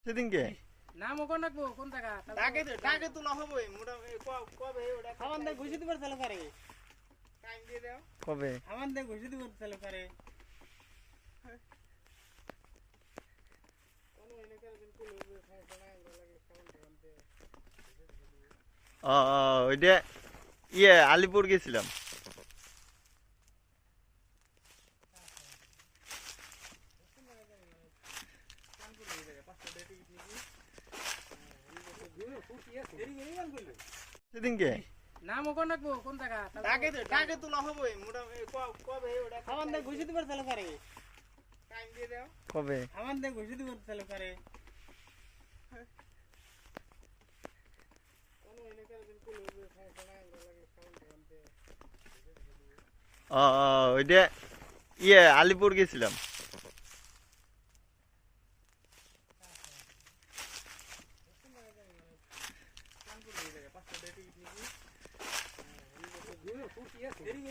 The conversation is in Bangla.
সেদিনকে নাম কোন রাখবো কোন জায়গা ডাকে তো না হবে মোটামুটি কবে ওটা খাওয়ান দিয়ে ঘুষি দিবার চালু করে টাইম দিয়ে দাও কবে খাওয়ান দিয়ে ঘুষি দিবার চালু করে কোনো এনে করে দিন কুল হবে সমস্যা নাই আমরা লাগে খাওয়ান খাওয়ানতে ওইটা আলিপুর গেছিলাম। সেদিনকে নাম কোন রাখবো কোন জায়গা ডাকে তো না হবে মোটামুটি কবে ওটা খাওয়ান দিয়ে ঘুষি দিবার চালু করে টাইম দিয়ে দাও কবে খাওয়ান দিয়ে ঘুষি দিবার চালু করে কোনো এনে করে দিন কুল হবে সমস্যা নাই আমরা লাগে খাওয়ান খাওয়ানতে ওইটা আলিপুর গেছিলাম। দেরি